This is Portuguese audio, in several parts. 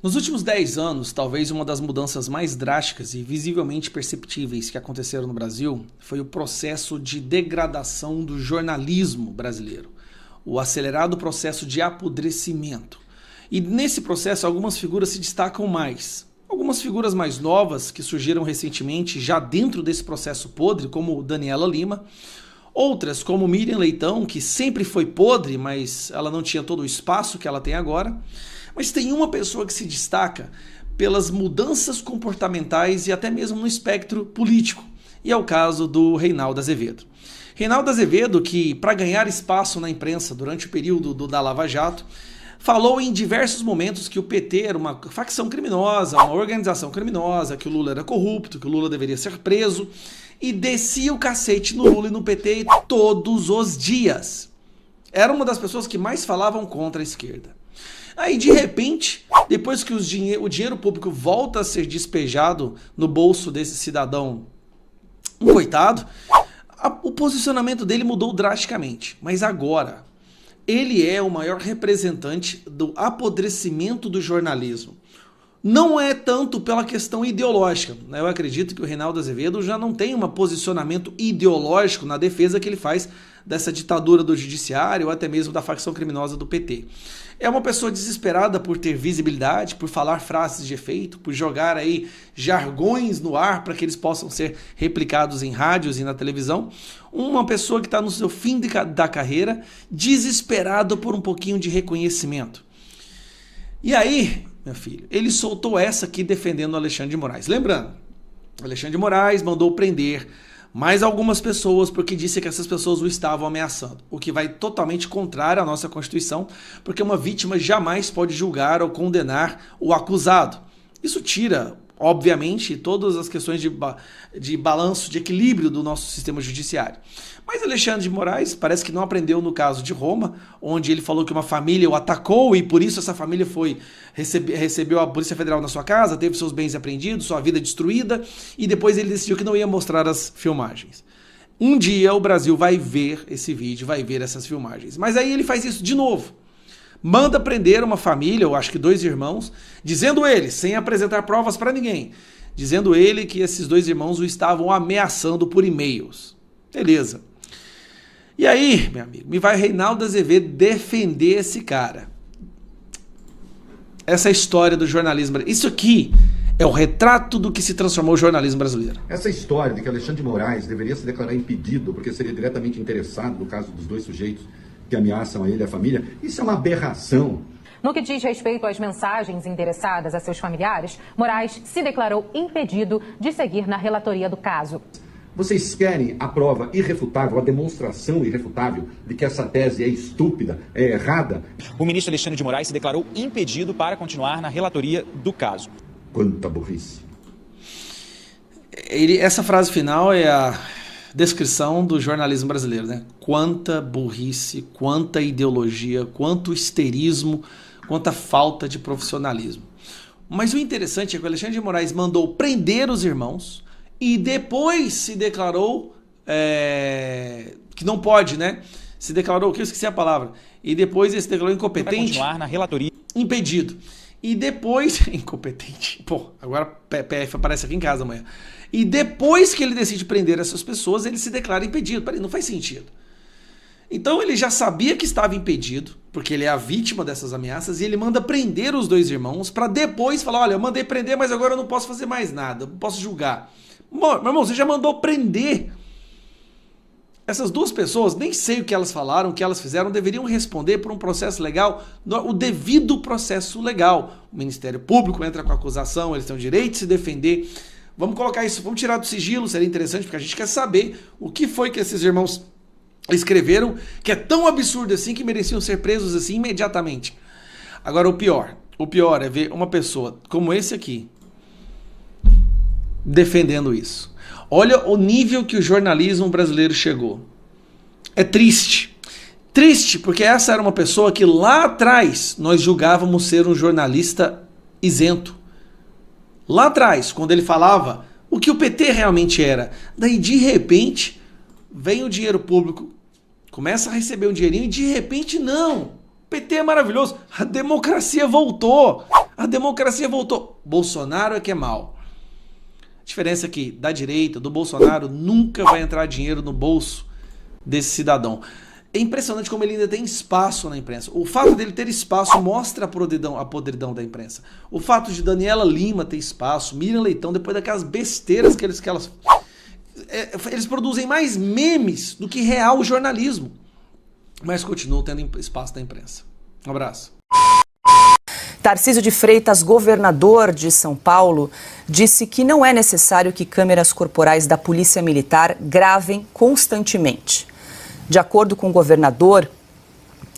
Nos últimos 10 anos, talvez uma das mudanças mais drásticas e visivelmente perceptíveis que aconteceram no Brasil foi o processo de degradação do jornalismo brasileiro, o acelerado processo de apodrecimento. E nesse processo algumas figuras se destacam mais. Algumas figuras mais novas que surgiram recentemente já dentro desse processo podre, como Daniela Lima. Outras, como Miriam Leitão, que sempre foi podre, mas ela não tinha todo o espaço que ela tem agora. Mas tem uma pessoa que se destaca pelas mudanças comportamentais e até mesmo no espectro político. E é o caso do Reinaldo Azevedo. Reinaldo Azevedo, que para ganhar espaço na imprensa durante o período da Lava Jato, falou em diversos momentos que o PT era uma facção criminosa, uma organização criminosa, que o Lula era corrupto, que o Lula deveria ser preso, e descia o cacete no Lula e no PT todos os dias. Era uma das pessoas que mais falavam contra a esquerda. Aí, de repente, depois que o dinheiro público volta a ser despejado no bolso desse cidadão, um coitado, o posicionamento dele mudou drasticamente. Mas agora, ele é o maior representante do apodrecimento do jornalismo. Não é tanto pela questão ideológica. Eu acredito que o Reinaldo Azevedo já não tem um posicionamento ideológico na defesa que ele faz dessa ditadura do judiciário ou até mesmo da facção criminosa do PT. É uma pessoa desesperada por ter visibilidade, por falar frases de efeito, por jogar aí jargões no ar para que eles possam ser replicados em rádios e na televisão. Uma pessoa que está no seu fim da carreira, desesperado por um pouquinho de reconhecimento. E aí, meu filho, ele soltou essa aqui defendendo o Alexandre de Moraes. Lembrando, Alexandre de Moraes mandou prender mais algumas pessoas porque disse que essas pessoas o estavam ameaçando, o que vai totalmente contrário à nossa Constituição, porque uma vítima jamais pode julgar ou condenar o acusado. Isso tira, obviamente, todas as questões de balanço, de equilíbrio do nosso sistema judiciário. Mas Alexandre de Moraes parece que não aprendeu no caso de Roma, onde ele falou que uma família o atacou e por isso essa família recebeu a Polícia Federal na sua casa, teve seus bens apreendidos, sua vida destruída e depois ele decidiu que não ia mostrar as filmagens. Um dia o Brasil vai ver esse vídeo, vai ver essas filmagens. Mas aí ele faz isso de novo. Manda prender uma família, eu acho que 2 irmãos, dizendo ele, sem apresentar provas para ninguém, dizendo ele que esses 2 irmãos o estavam ameaçando por e-mails. Beleza. E aí, meu amigo, me vai Reinaldo Azevedo defender esse cara. Essa história do jornalismo. Isso aqui é o retrato do que se transformou o jornalismo brasileiro. Essa história de que Alexandre de Moraes deveria se declarar impedido porque seria diretamente interessado no caso dos 2 sujeitos que ameaçam a ele e a família, isso é uma aberração. No que diz respeito às mensagens endereçadas a seus familiares, Moraes se declarou impedido de seguir na relatoria do caso. Vocês querem a prova irrefutável, a demonstração irrefutável de que essa tese é estúpida, é errada? O ministro Alexandre de Moraes se declarou impedido para continuar na relatoria do caso. Quanta burrice. Essa frase final é a descrição do jornalismo brasileiro, né? Quanta burrice, quanta ideologia, quanto histerismo, quanta falta de profissionalismo. Mas o interessante é que o Alexandre de Moraes mandou prender os irmãos e depois se declarou que não pode, né? Se declarou, que eu esqueci a palavra. E depois ele se declarou incompetente. Vai continuar na relatoria. Impedido. E depois... Incompetente. Pô, agora PF aparece aqui em casa amanhã. E depois que ele decide prender essas pessoas, ele se declara impedido. Peraí, não faz sentido. Então ele já sabia que estava impedido, porque ele é a vítima dessas ameaças, e ele manda prender os 2 irmãos para depois falar, olha, eu mandei prender, mas agora eu não posso fazer mais nada, não posso julgar. Meu irmão, você já mandou prender. Essas 2 pessoas, nem sei o que elas falaram, o que elas fizeram, deveriam responder por um processo legal, o devido processo legal. O Ministério Público entra com a acusação, eles têm o direito de se defender. Vamos colocar isso, vamos tirar do sigilo, seria interessante, porque a gente quer saber o que foi que esses irmãos escreveram, que é tão absurdo assim, que mereciam ser presos assim imediatamente. Agora o pior é ver uma pessoa como esse aqui, defendendo isso. Olha o nível que o jornalismo brasileiro chegou. É triste. Triste, porque essa era uma pessoa que lá atrás nós julgávamos ser um jornalista isento. Lá atrás, quando ele falava o que o PT realmente era. Daí, de repente, vem o dinheiro público, começa a receber um dinheirinho e de repente não. O PT é maravilhoso. A democracia voltou. A democracia voltou. Bolsonaro é que é mal. A diferença é que da direita, do Bolsonaro, nunca vai entrar dinheiro no bolso desse cidadão. É impressionante como ele ainda tem espaço na imprensa. O fato dele ter espaço mostra a podridão da imprensa. O fato de Daniela Lima ter espaço, Miriam Leitão, depois daquelas besteiras que elas... Eles produzem mais memes do que real jornalismo. Mas continuam tendo espaço na imprensa. Um abraço. Tarcísio de Freitas, governador de São Paulo, disse que não é necessário que câmeras corporais da Polícia Militar gravem constantemente. De acordo com o governador,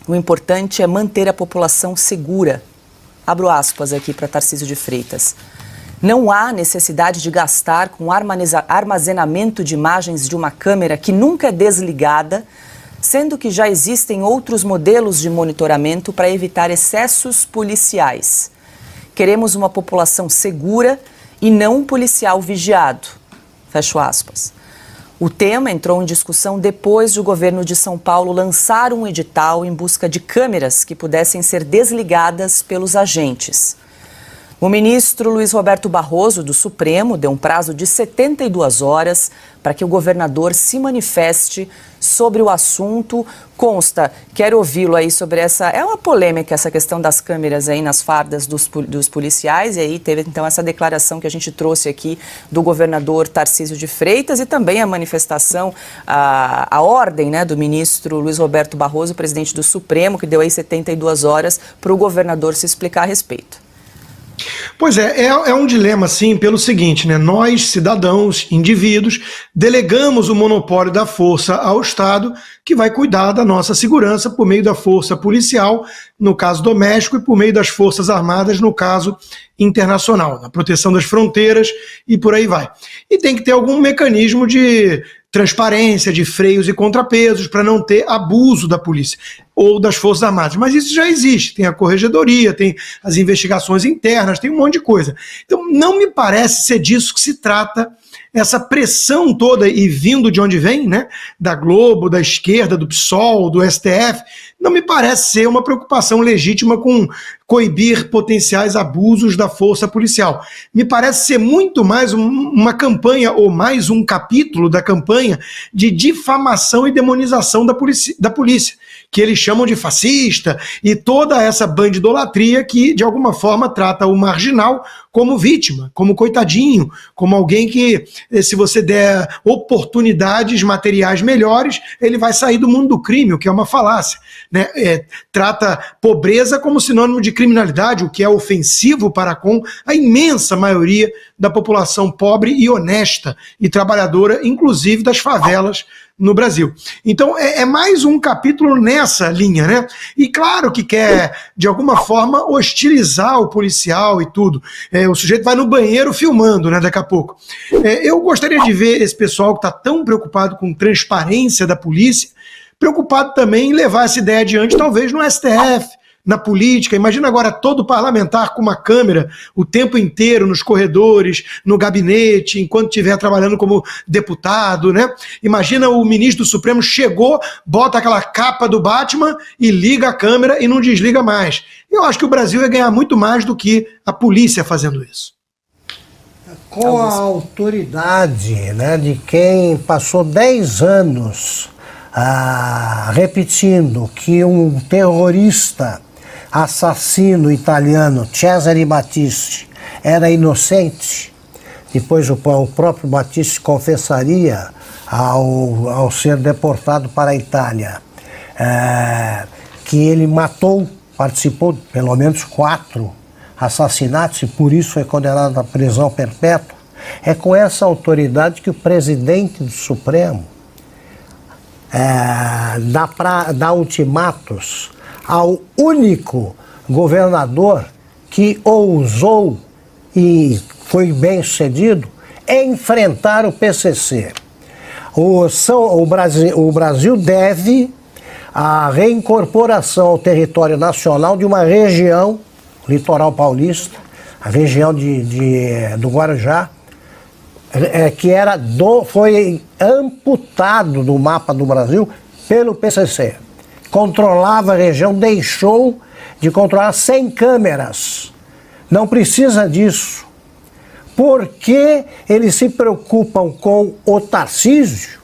o importante é manter a população segura. Abro aspas aqui para Tarcísio de Freitas. Não há necessidade de gastar com armazenamento de imagens de uma câmera que nunca é desligada, sendo que já existem outros modelos de monitoramento para evitar excessos policiais. Queremos uma população segura e não um policial vigiado. Fecho aspas. O tema entrou em discussão depois de o governo de São Paulo lançar um edital em busca de câmeras que pudessem ser desligadas pelos agentes. O ministro Luiz Roberto Barroso, do Supremo, deu um prazo de 72 horas para que o governador se manifeste sobre o assunto. Consta, quero ouvi-lo aí sobre essa... É uma polêmica essa questão das câmeras aí nas fardas dos policiais, e aí teve então essa declaração que a gente trouxe aqui do governador Tarcísio de Freitas e também a manifestação, a ordem, né, do ministro Luiz Roberto Barroso, presidente do Supremo, que deu aí 72 horas para o governador se explicar a respeito. Pois é um dilema, sim, pelo seguinte, né? Nós, cidadãos, indivíduos, delegamos o monopólio da força ao Estado, que vai cuidar da nossa segurança por meio da força policial, no caso doméstico, e por meio das forças armadas, no caso internacional, na proteção das fronteiras e por aí vai. E tem que ter algum mecanismo de transparência, de freios e contrapesos, para não ter abuso da polícia ou das Forças Armadas. Mas isso já existe, tem a corregedoria, tem as investigações internas, tem um monte de coisa. Então não me parece ser disso que se trata essa pressão toda, e vindo de onde vem, né, da Globo, da esquerda, do PSOL, do STF, não me parece ser uma preocupação legítima com coibir potenciais abusos da força policial. Me parece ser muito mais uma campanha, ou mais um capítulo da campanha de difamação e demonização da polícia, que eles chamam de fascista, e toda essa bandidolatria que, de alguma forma, trata o marginal como vítima, como coitadinho, como alguém que, se você der oportunidades materiais melhores, ele vai sair do mundo do crime, o que é uma falácia, né? Trata pobreza como sinônimo de criminalidade, o que é ofensivo para com a imensa maioria da população pobre e honesta e trabalhadora, inclusive das favelas no Brasil. Então é mais um capítulo nessa linha, né? E claro que quer, de alguma forma, hostilizar o policial e tudo. O sujeito vai no banheiro filmando, né, daqui a pouco. Eu gostaria de ver esse pessoal que está tão preocupado com transparência da polícia, preocupado também em levar essa ideia adiante, talvez no STF, na política. Imagina agora todo parlamentar com uma câmera o tempo inteiro nos corredores, no gabinete, enquanto estiver trabalhando como deputado, né? Imagina o ministro do Supremo chegou, bota aquela capa do Batman e liga a câmera e não desliga mais. Eu acho que o Brasil ia ganhar muito mais do que a polícia fazendo isso. Com a autoridade, né, de quem passou 10 anos repetindo que um terrorista assassino italiano, Cesare Battisti, era inocente, depois o próprio Battisti confessaria ao ser deportado para a Itália, que ele participou de pelo menos 4 assassinatos e por isso foi condenado à prisão perpétua. É com essa autoridade que o presidente do Supremo dá ultimatos ao único governador que ousou e foi bem sucedido enfrentar o PCC. O Brasil deve a reincorporação ao território nacional de uma região, litoral paulista, a região do Guarujá, que foi amputado do mapa do Brasil pelo PCC. Controlava a região, deixou de controlar 100 câmeras Não precisa disso. Por que eles se preocupam com o Tarcísio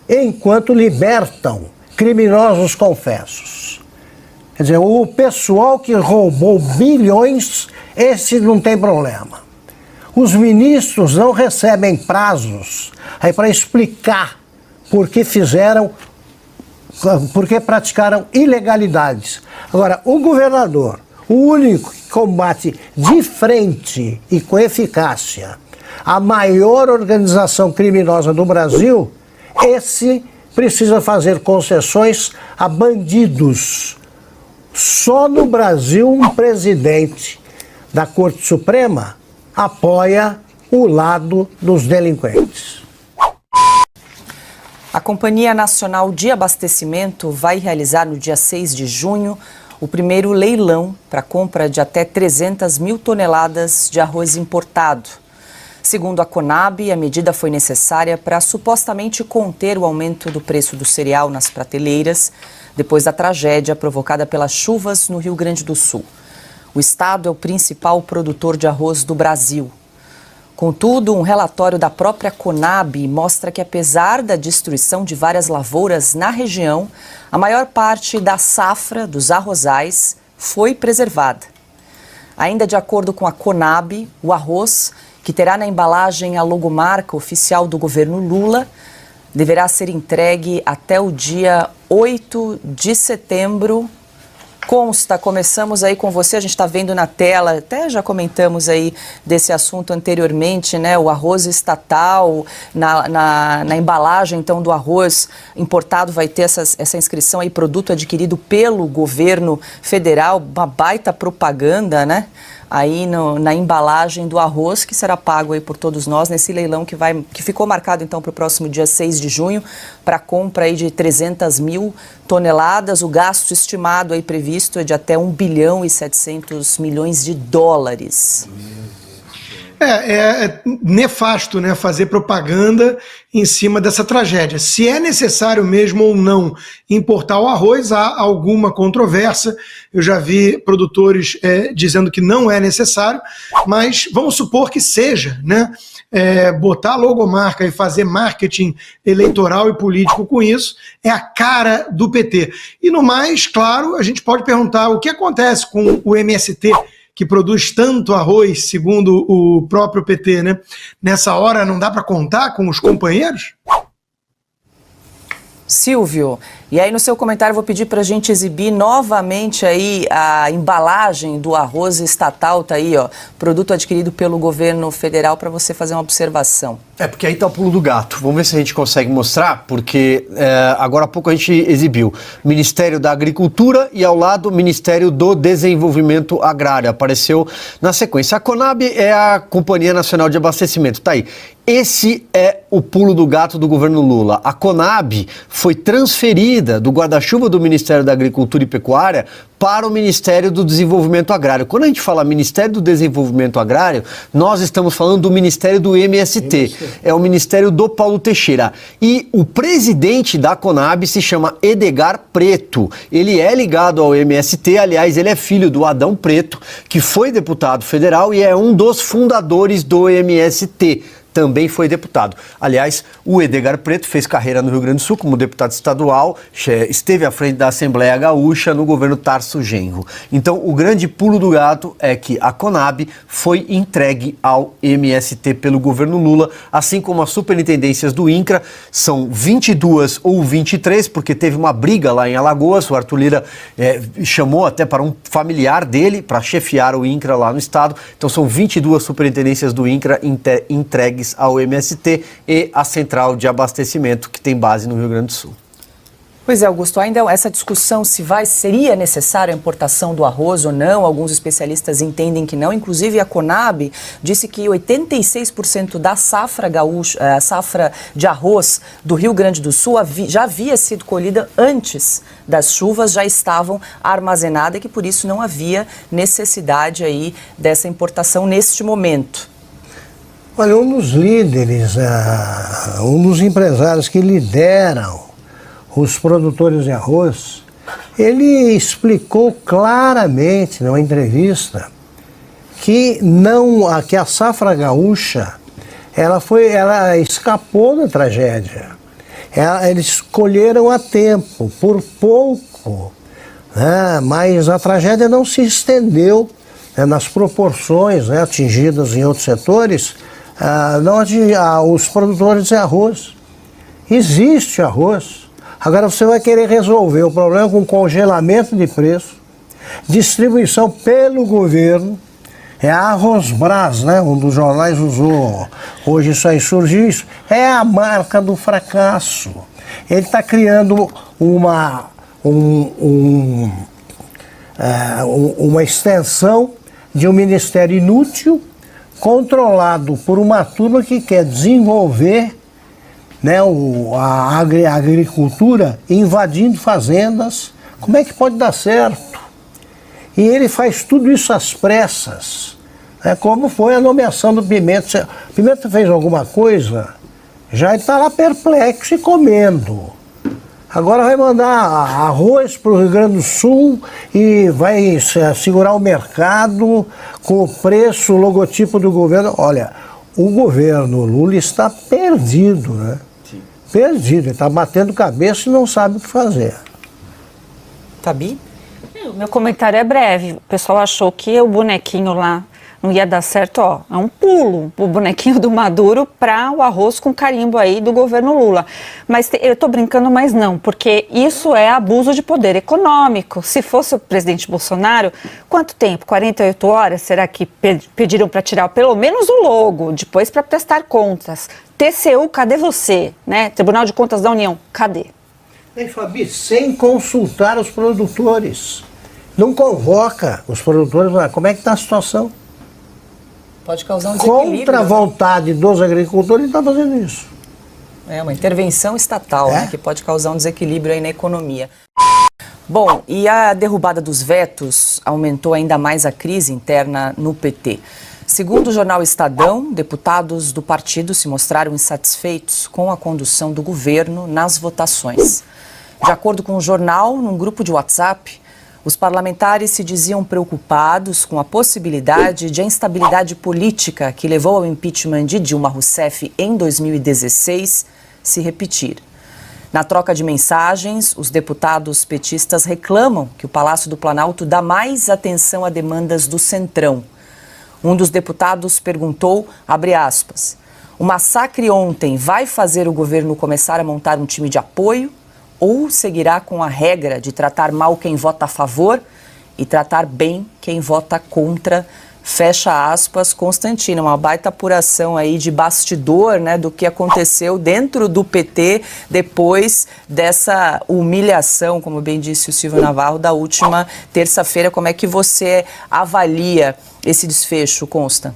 enquanto libertam criminosos confessos? Quer dizer, o pessoal que roubou bilhões, esse não tem problema. Os ministros não recebem prazos aí para explicar por que praticaram ilegalidades. Agora, o governador, o único que combate de frente e com eficácia a maior organização criminosa do Brasil, esse precisa fazer concessões a bandidos. Só no Brasil um presidente da Corte Suprema apoia o lado dos delinquentes. A Companhia Nacional de Abastecimento vai realizar no dia 6 de junho o primeiro leilão para compra de até 300 mil toneladas de arroz importado. Segundo a Conab, a medida foi necessária para supostamente conter o aumento do preço do cereal nas prateleiras, depois da tragédia provocada pelas chuvas no Rio Grande do Sul. O estado é o principal produtor de arroz do Brasil. Contudo, um relatório da própria Conab mostra que, apesar da destruição de várias lavouras na região, a maior parte da safra dos arrozais foi preservada. Ainda de acordo com a Conab, o arroz, que terá na embalagem a logomarca oficial do governo Lula, deverá ser entregue até o dia 8 de setembro. Consta, começamos aí com você, a gente está vendo na tela, até já comentamos aí desse assunto anteriormente, né? O arroz estatal, na embalagem então do arroz importado vai ter essa inscrição aí, produto adquirido pelo governo federal, uma baita propaganda, né? Aí na embalagem do arroz, que será pago aí por todos nós nesse leilão que ficou marcado então para o próximo dia 6 de junho, para compra aí de 300 mil toneladas. O gasto estimado aí previsto é de até 1 bilhão e 700 milhões de dólares. É nefasto, né, fazer propaganda em cima dessa tragédia. Se é necessário mesmo ou não importar o arroz, há alguma controvérsia. Eu já vi produtores dizendo que não é necessário, mas vamos supor que seja, né? Botar a logomarca e fazer marketing eleitoral e político com isso é a cara do PT. E no mais, claro, a gente pode perguntar o que acontece com o MST, que produz tanto arroz, segundo o próprio PT, né? Nessa hora não dá para contar com os companheiros? Silvio, e aí no seu comentário eu vou pedir para a gente exibir novamente aí a embalagem do arroz estatal, tá aí, ó, produto adquirido pelo governo federal, para você fazer uma observação. Porque aí tá o pulo do gato. Vamos ver se a gente consegue mostrar, porque agora há pouco a gente exibiu Ministério da Agricultura e ao lado Ministério do Desenvolvimento Agrário. Apareceu na sequência. A Conab é a Companhia Nacional de Abastecimento. Tá aí. Esse é o pulo do gato do governo Lula. A Conab foi transferida do guarda-chuva do Ministério da Agricultura e Pecuária para o Ministério do Desenvolvimento Agrário. Quando a gente fala Ministério do Desenvolvimento Agrário, nós estamos falando do Ministério do MST. É o Ministério do Paulo Teixeira. E o presidente da Conab se chama Edgar Preto. Ele é ligado ao MST, aliás, ele é filho do Adão Preto, que foi deputado federal e é um dos fundadores do MST. Também foi deputado. Aliás, o Edgar Preto fez carreira no Rio Grande do Sul como deputado estadual, esteve à frente da Assembleia Gaúcha no governo Tarso Genro. Então, o grande pulo do gato é que a Conab foi entregue ao MST pelo governo Lula, assim como as superintendências do INCRA, são 22 ou 23, porque teve uma briga lá em Alagoas, o Arthur Lira chamou até para um familiar dele para chefiar o INCRA lá no estado. Então, são 22 superintendências do INCRA entregues ao MST e à Central de Abastecimento, que tem base no Rio Grande do Sul. Pois é, Augusto, ainda essa discussão seria necessária a importação do arroz ou não, alguns especialistas entendem que não, inclusive a Conab disse que 86% da safra gaúcha, a safra de arroz do Rio Grande do Sul já havia sido colhida antes das chuvas, já estavam armazenadas e que por isso não havia necessidade aí dessa importação neste momento. Olha, um dos líderes, um dos empresários que lideram os produtores de arroz, ele explicou claramente numa entrevista que a safra gaúcha ela escapou da tragédia. Eles colheram a tempo, por pouco, né? Mas a tragédia não se estendeu, né, nas proporções, né, atingidas em outros setores. Os produtores de arroz. Existe arroz. Agora você vai querer resolver o problema com congelamento de preço, distribuição pelo governo. É a Arrozbras, né? Um dos jornais usou. Hoje isso aí surgiu isso. É a marca do fracasso. Ele está criando uma extensão de um ministério inútil, controlado por uma turma que quer desenvolver, né, a agricultura, invadindo fazendas. Como é que pode dar certo? E ele faz tudo isso às pressas, né, como foi a nomeação do Pimenta. Pimenta fez alguma coisa, já ele está lá perplexo e comendo. Agora vai mandar arroz para o Rio Grande do Sul e vai segurar o mercado com o preço, o logotipo do governo. Olha, o governo Lula está perdido, né? Sim. Perdido, ele está batendo cabeça e não sabe o que fazer. Tabi? O meu comentário é breve. O pessoal achou que o bonequinho lá não ia dar certo, ó. É um pulo, o bonequinho do Maduro para o arroz com carimbo aí do governo Lula. Mas eu tô brincando, mas não, porque isso é abuso de poder econômico. Se fosse o presidente Bolsonaro, quanto tempo? 48 horas? Será que pediram para tirar pelo menos o logo, depois para prestar contas? TCU, cadê você? Né? Tribunal de Contas da União, cadê? Ei, Fabi, sem consultar os produtores. Não convoca os produtores. Como é que está a situação? Pode causar um desequilíbrio. Contra a vontade dos agricultores, ele está fazendo isso. É uma intervenção estatal, né, que pode causar um desequilíbrio aí na economia. Bom, e a derrubada dos vetos aumentou ainda mais a crise interna no PT. Segundo o jornal Estadão, deputados do partido se mostraram insatisfeitos com a condução do governo nas votações. De acordo com o jornal, num grupo de WhatsApp, os parlamentares se diziam preocupados com a possibilidade de a instabilidade política que levou ao impeachment de Dilma Rousseff em 2016 se repetir. Na troca de mensagens, os deputados petistas reclamam que o Palácio do Planalto dá mais atenção a demandas do Centrão. Um dos deputados perguntou, abre aspas, o massacre ontem vai fazer o governo começar a montar um time de apoio ou seguirá com a regra de tratar mal quem vota a favor e tratar bem quem vota contra? Fecha aspas, Constantino, uma baita apuração aí de bastidor, né, do que aconteceu dentro do PT depois dessa humilhação, como bem disse o Silvio Navarro, da última terça-feira. Como é que você avalia esse desfecho, Consta?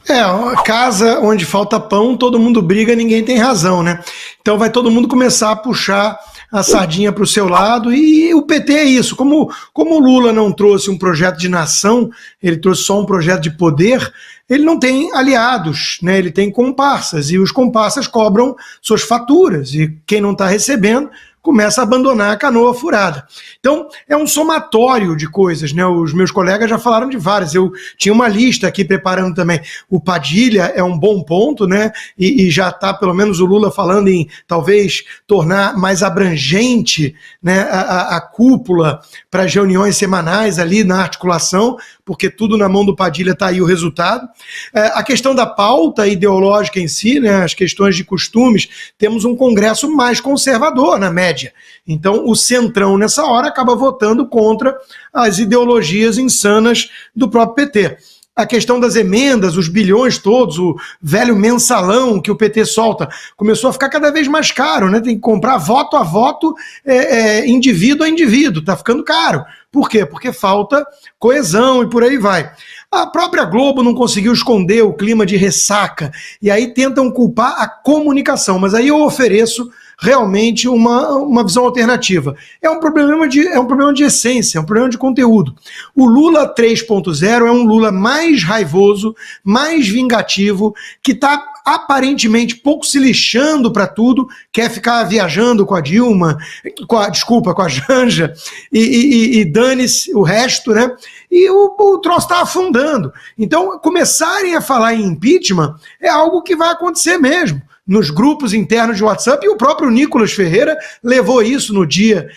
Uma casa onde falta pão, todo mundo briga, ninguém tem razão, né? Então vai todo mundo começar a puxar a sardinha para o seu lado, e o PT é isso. Como o Lula não trouxe um projeto de nação, ele trouxe só um projeto de poder, ele não tem aliados, né? Ele tem comparsas, e os comparsas cobram suas faturas, e quem não está recebendo começa a abandonar a canoa furada. Então, é um somatório de coisas, né? Os meus colegas já falaram de várias. Eu tinha uma lista aqui preparando também. O Padilha é um bom ponto, né? E já está, pelo menos, o Lula falando em talvez tornar mais abrangente, né, a cúpula para as reuniões semanais ali na articulação, porque tudo na mão do Padilha está aí o resultado. A questão da pauta ideológica em si, né, as questões de costumes, temos um Congresso mais conservador, na média. Então, o Centrão, nessa hora, acaba votando contra as ideologias insanas do próprio PT. A questão das emendas, os bilhões todos, o velho mensalão que o PT solta, começou a ficar cada vez mais caro, né? Tem que comprar voto a voto, indivíduo a indivíduo, está ficando caro. Por quê? Porque falta coesão e por aí vai. A própria Globo não conseguiu esconder o clima de ressaca, e aí tentam culpar a comunicação, mas aí eu ofereço realmente uma visão alternativa. É um problema de essência, é um problema de conteúdo. O Lula 3.0 é um Lula mais raivoso, mais vingativo, que está aparentemente pouco se lixando para tudo, quer ficar viajando com a Dilma, com a Janja, e dane-se o resto, né? e o troço está afundando. Então, começarem a falar em impeachment é algo que vai acontecer mesmo. Nos grupos internos de WhatsApp, e o próprio Nicolas Ferreira levou isso no dia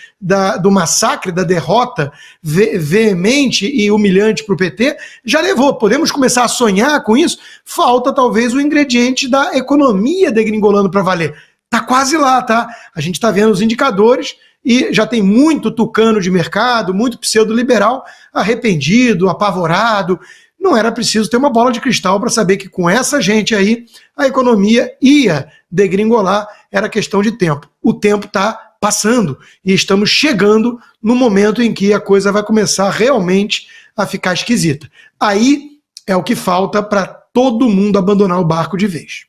do massacre, da derrota veemente e humilhante para o PT, já levou. Podemos começar a sonhar com isso? Falta talvez o ingrediente da economia degringolando para valer. Tá quase lá, tá? A gente está vendo os indicadores e já tem muito tucano de mercado, muito pseudo-liberal arrependido, apavorado. Não era preciso ter uma bola de cristal para saber que com essa gente aí a economia ia degringolar, era questão de tempo. O tempo está passando e estamos chegando no momento em que a coisa vai começar realmente a ficar esquisita. Aí é o que falta para todo mundo abandonar o barco de vez.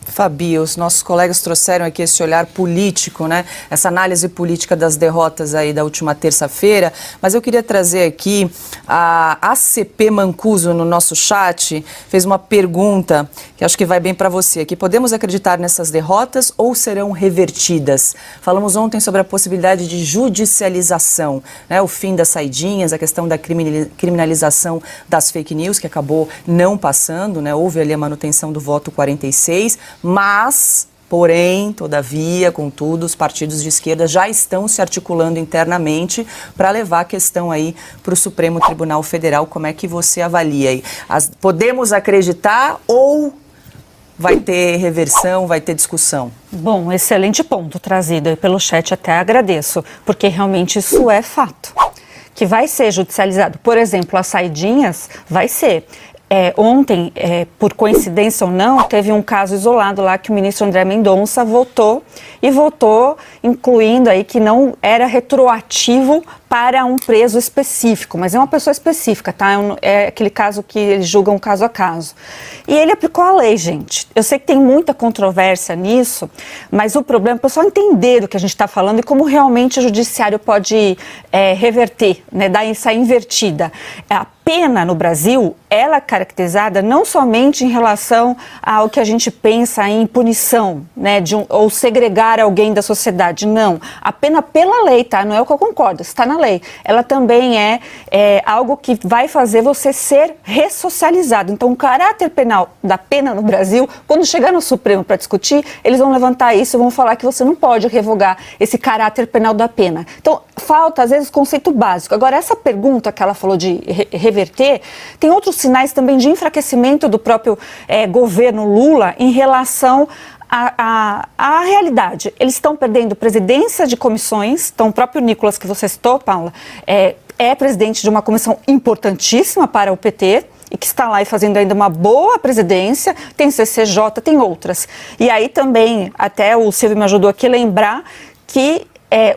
Fabi, os nossos colegas trouxeram aqui esse olhar político, né? Essa análise política das derrotas aí da última terça-feira, mas eu queria trazer aqui a ACP Mancuso no nosso chat, fez uma pergunta que acho que vai bem para você aqui. Podemos acreditar nessas derrotas ou serão revertidas? Falamos ontem sobre a possibilidade de judicialização, né? O fim das saidinhas, a questão da criminalização das fake news, que acabou não passando, né? Houve ali a manutenção do voto 46, mas, porém, todavia, contudo, os partidos de esquerda já estão se articulando internamente para levar a questão aí para o Supremo Tribunal Federal. Como é que você avalia aí? Podemos acreditar ou vai ter reversão, vai ter discussão? Bom, excelente ponto trazido aí pelo chat, até agradeço, porque realmente isso é fato. Que vai ser judicializado. Por exemplo, as saidinhas, vai ser. Ontem, por coincidência ou não, teve um caso isolado lá que o ministro André Mendonça votou incluindo aí que não era retroativo para um preso específico, mas é uma pessoa específica, tá? É aquele caso que eles julgam caso a caso. E ele aplicou a lei, gente. Eu sei que tem muita controvérsia nisso, mas o problema é o pessoal entender do que a gente está falando e como realmente o judiciário pode reverter, né, dar essa invertida. A pena no Brasil, ela é caracterizada não somente em relação ao que a gente pensa em punição, né, ou segregar alguém da sociedade, não. A pena pela lei, tá? Não é o que eu concordo, está na lei. Ela também é algo que vai fazer você ser ressocializado. Então, o caráter penal da pena no Brasil, quando chegar no Supremo para discutir, eles vão levantar isso e vão falar que você não pode revogar esse caráter penal da pena. Então, falta, às vezes, conceito básico. Agora, essa pergunta que ela falou de reverter, tem outros sinais também de enfraquecimento do próprio governo Lula em relação à realidade. Eles estão perdendo presidência de comissões, então o próprio Nicolas, que você citou, Paula, é presidente de uma comissão importantíssima para o PT, e que está lá e fazendo ainda uma boa presidência, tem CCJ, tem outras. E aí também, até o Silvio me ajudou aqui a lembrar que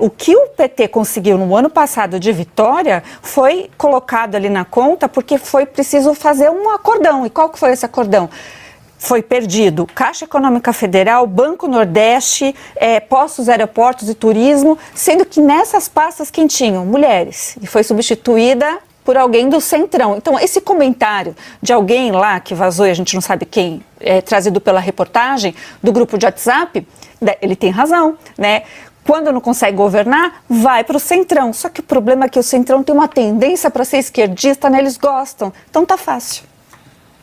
o que o PT conseguiu no ano passado de vitória foi colocado ali na conta porque foi preciso fazer um acordão. E qual que foi esse acordão? Foi perdido Caixa Econômica Federal, Banco Nordeste, postos, aeroportos e turismo, sendo que nessas pastas quem tinham? Mulheres. E foi substituída por alguém do Centrão. Então, esse comentário de alguém lá que vazou e a gente não sabe quem, trazido pela reportagem do grupo de WhatsApp, ele tem razão, né? Quando não consegue governar, vai para o Centrão. Só que o problema é que o Centrão tem uma tendência para ser esquerdista, né? Eles gostam. Então tá fácil.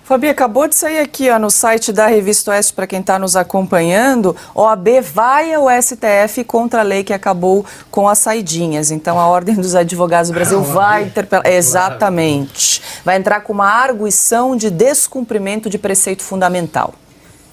Fabi, acabou de sair aqui no site da Revista Oeste, para quem está nos acompanhando, OAB vai ao STF contra a lei que acabou com as saidinhas. Então, a Ordem dos Advogados do Brasil vai interpelar. Exatamente. Vai entrar com uma arguição de descumprimento de preceito fundamental.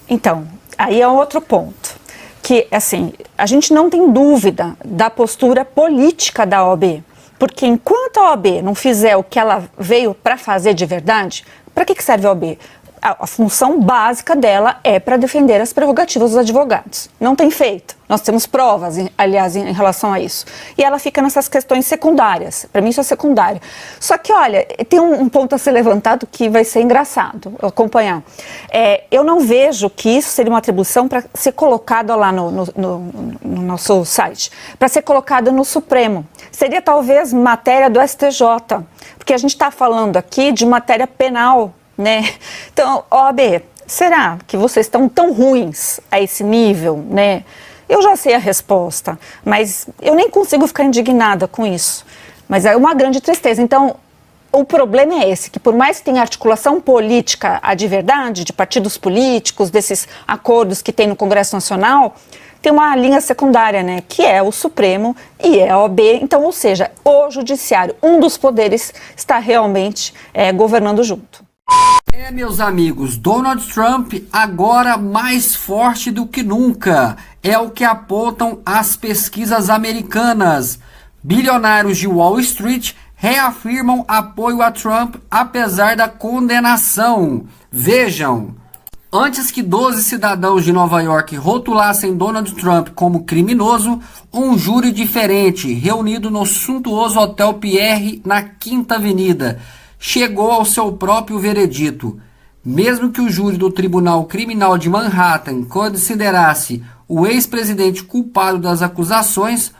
Então, aí é outro ponto. Que, assim, a gente não tem dúvida da postura política da OAB. Porque enquanto a OAB não fizer o que ela veio para fazer de verdade, para que serve a OAB? A função básica dela é para defender as prerrogativas dos advogados. Não tem feito. Nós temos provas, aliás, em relação a isso. E ela fica nessas questões secundárias. Para mim, isso é secundário. Só que, olha, tem um ponto a ser levantado que vai ser engraçado acompanhar. Eu não vejo que isso seria uma atribuição para ser colocado lá no nosso site, para ser colocado no Supremo. Seria talvez matéria do STJ, porque a gente está falando aqui de matéria penal, né? Então, OAB, será que vocês estão tão ruins a esse nível, né? Eu já sei a resposta, mas eu nem consigo ficar indignada com isso. Mas é uma grande tristeza. Então, o problema é esse, que por mais que tenha articulação política de verdade, de partidos políticos, desses acordos que tem no Congresso Nacional, tem uma linha secundária, né, que é o Supremo e é a OAB. Então, ou seja, o Judiciário, um dos poderes, está realmente governando junto. Meus amigos, Donald Trump agora mais forte do que nunca. É o que apontam as pesquisas americanas. Bilionários de Wall Street reafirmam apoio a Trump apesar da condenação. Vejam, antes que 12 cidadãos de Nova York rotulassem Donald Trump como criminoso, um júri diferente, reunido no suntuoso Hotel Pierre, na Quinta Avenida, chegou ao seu próprio veredito. Mesmo que o júri do Tribunal Criminal de Manhattan considerasse o ex-presidente culpado das acusações,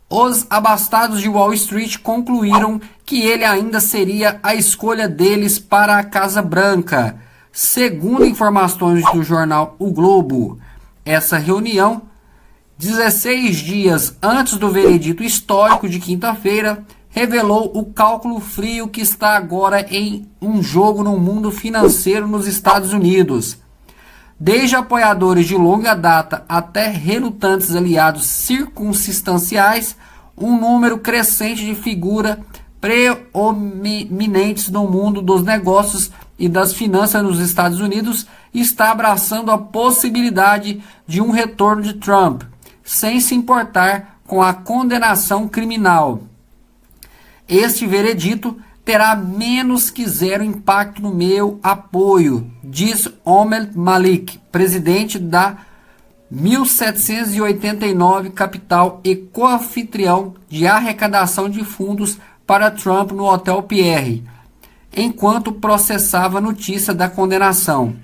os abastados de Wall Street concluíram que ele ainda seria a escolha deles para a Casa Branca. Segundo informações do jornal O Globo, essa reunião, 16 dias antes do veredito histórico de quinta-feira, revelou o cálculo frio que está agora em um jogo no mundo financeiro nos Estados Unidos. Desde apoiadores de longa data até relutantes aliados circunstanciais, um número crescente de figuras preeminentes no mundo dos negócios e das finanças nos Estados Unidos está abraçando a possibilidade de um retorno de Trump, sem se importar com a condenação criminal. Este veredito terá menos que zero impacto no meu apoio, diz Omer Malik, presidente da 1789 Capital e coanfitrião de arrecadação de fundos para Trump no Hotel Pierre, enquanto processava a notícia da condenação.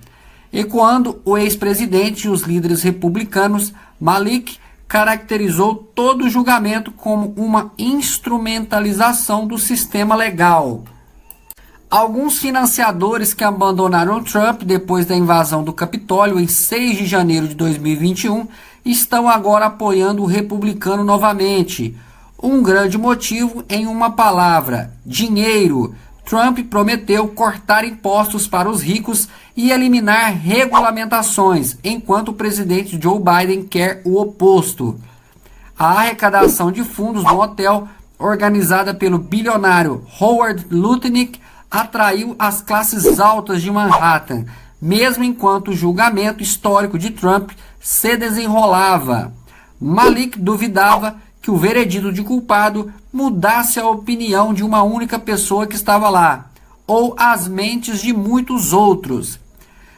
Ecoando o ex-presidente e os líderes republicanos, Malik caracterizou todo o julgamento como uma instrumentalização do sistema legal. Alguns financiadores que abandonaram Trump depois da invasão do Capitólio em 6 de janeiro de 2021 estão agora apoiando o republicano novamente. Um grande motivo em uma palavra: dinheiro. Trump prometeu cortar impostos para os ricos e eliminar regulamentações, enquanto o presidente Joe Biden quer o oposto. A arrecadação de fundos no hotel, organizada pelo bilionário Howard Lutnick, atraiu as classes altas de Manhattan, mesmo enquanto o julgamento histórico de Trump se desenrolava. Malik duvidava que o veredito de culpado mudasse a opinião de uma única pessoa que estava lá, ou as mentes de muitos outros.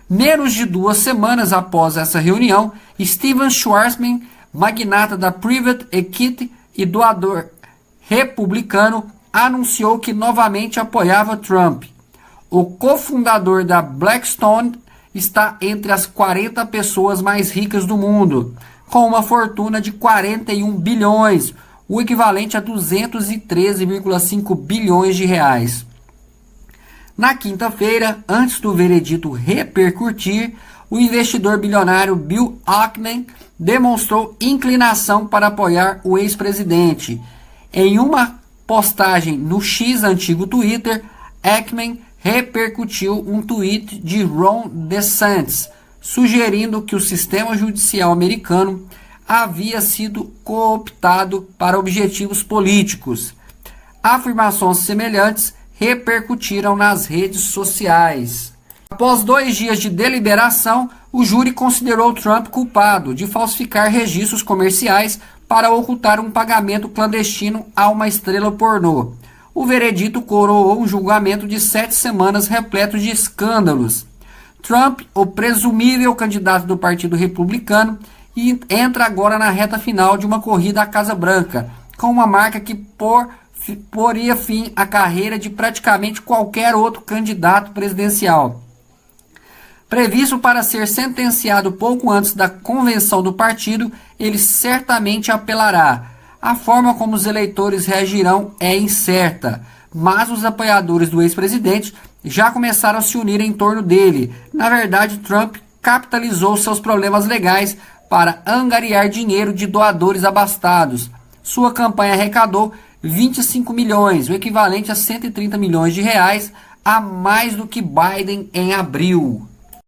Menos de 2 semanas após essa reunião, Steven Schwarzman, magnata da Private Equity e doador republicano, anunciou que novamente apoiava Trump. O cofundador da Blackstone está entre as 40 pessoas mais ricas do mundo, com uma fortuna de 41 bilhões, o equivalente a 213,5 bilhões de reais. Na quinta-feira, antes do veredito repercutir, o investidor bilionário Bill Ackman demonstrou inclinação para apoiar o ex-presidente. Em uma postagem no X antigo Twitter, Ackman repercutiu um tweet de Ron DeSantis, sugerindo que o sistema judicial americano havia sido cooptado para objetivos políticos. Afirmações semelhantes repercutiram nas redes sociais. Após 2 dias de deliberação, o júri considerou Trump culpado de falsificar registros comerciais para ocultar um pagamento clandestino a uma estrela pornô. O veredito coroou um julgamento de 7 semanas repleto de escândalos. Trump, o presumível candidato do Partido Republicano, entra agora na reta final de uma corrida à Casa Branca, com uma marca que poria fim à carreira de praticamente qualquer outro candidato presidencial. Previsto para ser sentenciado pouco antes da convenção do partido, ele certamente apelará. A forma como os eleitores reagirão é incerta, mas os apoiadores do ex-presidente já começaram a se unir em torno dele. Na verdade, Trump capitalizou seus problemas legais para angariar dinheiro de doadores abastados. Sua campanha arrecadou 25 milhões, o equivalente a 130 milhões de reais, a mais do que Biden em abril.